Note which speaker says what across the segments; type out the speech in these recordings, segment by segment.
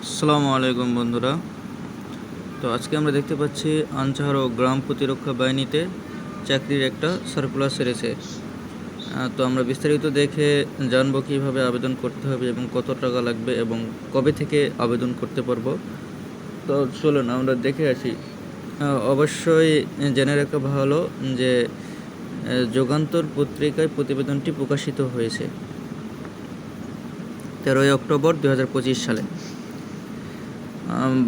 Speaker 1: আসসালামু আলাইকুম বন্ধুরা। তো আজকে আমরা দেখতে পাচ্ছি আনসার ও গ্রাম প্রতিরক্ষা বাহিনীতে চাকরির একটা সার্কুলার সেরেছে। তো আমরা বিস্তারিত দেখে জানবো কীভাবে আবেদন করতে হবে এবং কত টাকা লাগবে এবং কবে থেকে আবেদন করতে পারবো। তো চলুন আমরা দেখে আসি। অবশ্যই জেনে রাখা ভালো যে যুগান্তর পত্রিকায় প্রতিবেদনটি প্রকাশিত হয়েছে 13 অক্টোবর 2025 সালে।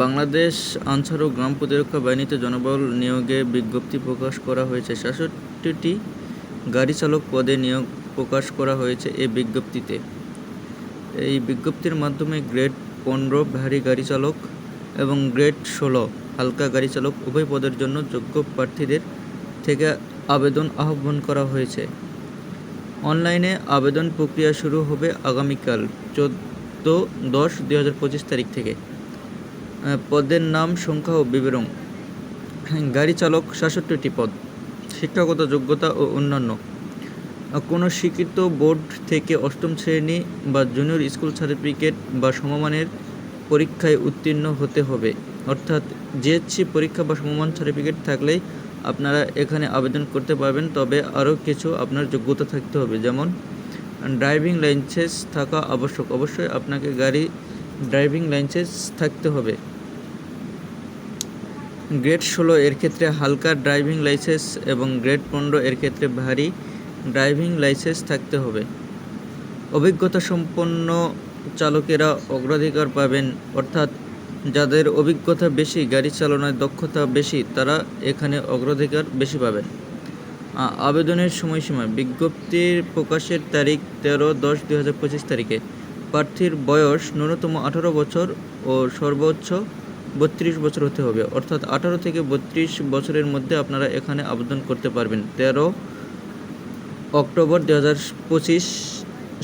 Speaker 1: বাংলাদেশ আনসার ও গ্রাম প্রতিরক্ষা বাহিনীতে জনবল নিয়োগে বিজ্ঞপ্তি প্রকাশ করা হয়েছে। 66টি গাড়ি চালক পদে নিয়োগ প্রকাশ করা হয়েছে এই বিজ্ঞপ্তিতে। এই বিজ্ঞপ্তির মাধ্যমে গ্রেড 15 ভারী গাড়ি চালক এবং গ্রেড 16 হালকা গাড়ি চালক উভয় পদের জন্য যোগ্য প্রার্থীদের থেকে আবেদন আহ্বান করা হয়েছে। অনলাইনে আবেদন প্রক্রিয়া শুরু হবে আগামীকাল 14/10/2025 তারিখ থেকে। পদের নাম, সংখ্যা ও বিবরণ। গাড়ি চালক 66টি পদ। শিক্ষাগত যোগ্যতা ও অন্যান্য। কোনো স্বীকৃত বোর্ড থেকে অষ্টম শ্রেণী বা জুনিয়র স্কুল সার্টিফিকেট বা সমমানের পরীক্ষায় উত্তীর্ণ হতে হবে, অর্থাৎ জিএসসি পরীক্ষা বা সমমান সার্টিফিকেট থাকলেই আপনারা এখানে আবেদন করতে পারবেন। তবে আরও কিছু আপনার যোগ্যতা থাকতে হবে, যেমন ড্রাইভিং লাইসেন্স থাকা আবশ্যক। অবশ্যই আপনাকে গাড়ি ড্রাইভিং লাইসেন্স থাকতে হবে। গ্রেড 16 এর ক্ষেত্রে হালকা ড্রাইভিং লাইসেন্স এবং গ্রেড 15 এর ক্ষেত্রে ভারী ড্রাইভিং লাইসেন্স থাকতে হবে। অভিজ্ঞতা সম্পন্ন চালকেরা অগ্রাধিকার পাবেন, অর্থাৎ যাদের অভিজ্ঞতা বেশি, গাড়ি চালানোর দক্ষতা বেশি, তারা এখানে অগ্রাধিকার বেশি পাবেন। আবেদনের সময়সীমা। বিজ্ঞপ্তির প্রকাশের তারিখ 13/10/2025 তারিখে। প্রার্থীর বয়স ন্যূনতম 18 বছর ও সর্বোচ্চ 32 বছর হতে হবে, অর্থাৎ 18 থেকে 32 বছরের মধ্যে আপনারা এখানে আবেদন করতে পারবেন। 13 অক্টোবর 2025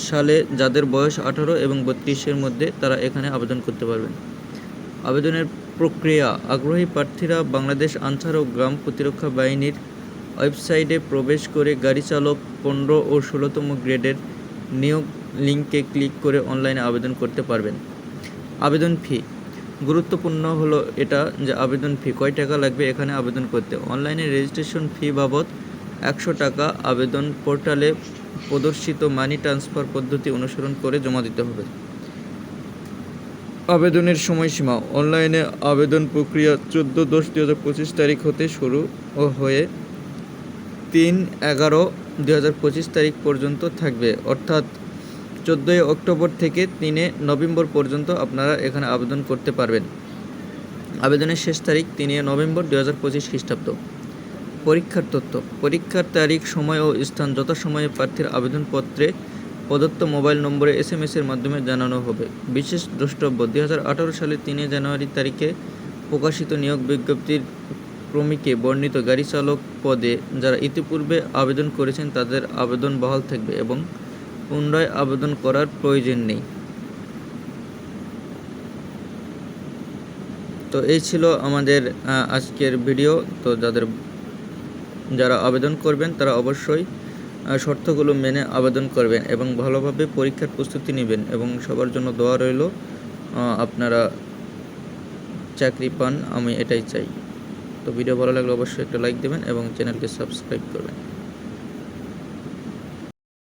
Speaker 1: সালে যাদের বয়স 18 এবং 32-এর মধ্যে, তারা এখানে আবেদন করতে পারবেন। আবেদনের প্রক্রিয়া। আগ্রহী প্রার্থীরা বাংলাদেশ আনসার ও গ্রাম প্রতিরক্ষা বাহিনীর ওয়েবসাইটে প্রবেশ করে গাড়ি চালক 15 ও 16তম গ্রেডের নিয়োগ লিঙ্কে ক্লিক করে অনলাইনে আবেদন করতে পারবেন। আবেদন ফি। গুরুত্বপূর্ণ হলো এটা যে আবেদন ফি কয় টাকা লাগবে এখানে আবেদন করতে। অনলাইনে রেজিস্ট্রেশন ফি বাবদ 100 টাকা আবেদন পোর্টালে প্রদর্শিত মানি ট্রান্সফার পদ্ধতি অনুসরণ করে জমা দিতে হবে। আবেদনের সময়সীমা। অনলাইনে আবেদন প্রক্রিয়া 14/10/2025 তারিখ হতে শুরু হয়ে 3/11/2025 তারিখ পর্যন্ত থাকবে, অর্থাৎ 14 অক্টোবর থেকে 3 নভেম্বর পর্যন্ত আপনারা এখানে আবেদন করতে পারবেন। আবেদনের শেষ তারিখ 3 নভেম্বর 2025 খ্রিস্টাব্দ। পরীক্ষার তথ্য। পরীক্ষার তারিখ, সময় ও স্থান যথাসময়ে প্রার্থীর আবেদনপত্রে প্রদত্ত মোবাইল নম্বরে SMS-এর মাধ্যমে জানানো হবে। বিশেষ দ্রষ্টব্য। 2018 সালের 3 জানুয়ারি তারিখে প্রকাশিত নিয়োগ বিজ্ঞপ্তির ক্রমিকে বর্ণিত গাড়ি চালক পদে যারা ইতিপূর্বে আবেদন করেছেন তাদের আবেদন বহাল থাকবে এবং পুনরায় আবেদন করার প্রয়োজন নেই। তো এই ছিল আমাদের আজকের ভিডিও। তো যারা আবেদন করবেন তারা অবশ্যই শর্তগুলো মেনে আবেদন করবেন এবং ভালোভাবে পরীক্ষার প্রস্তুতি নেবেন এবং সবার জন্য দোয়া রইল আপনারা চাকরি পান, আমি এটাই চাই। তো ভিডিও ভালো লাগলে অবশ্যই একটা লাইক দেবেন এবং চ্যানেলকে সাবস্ক্রাইব করবেন।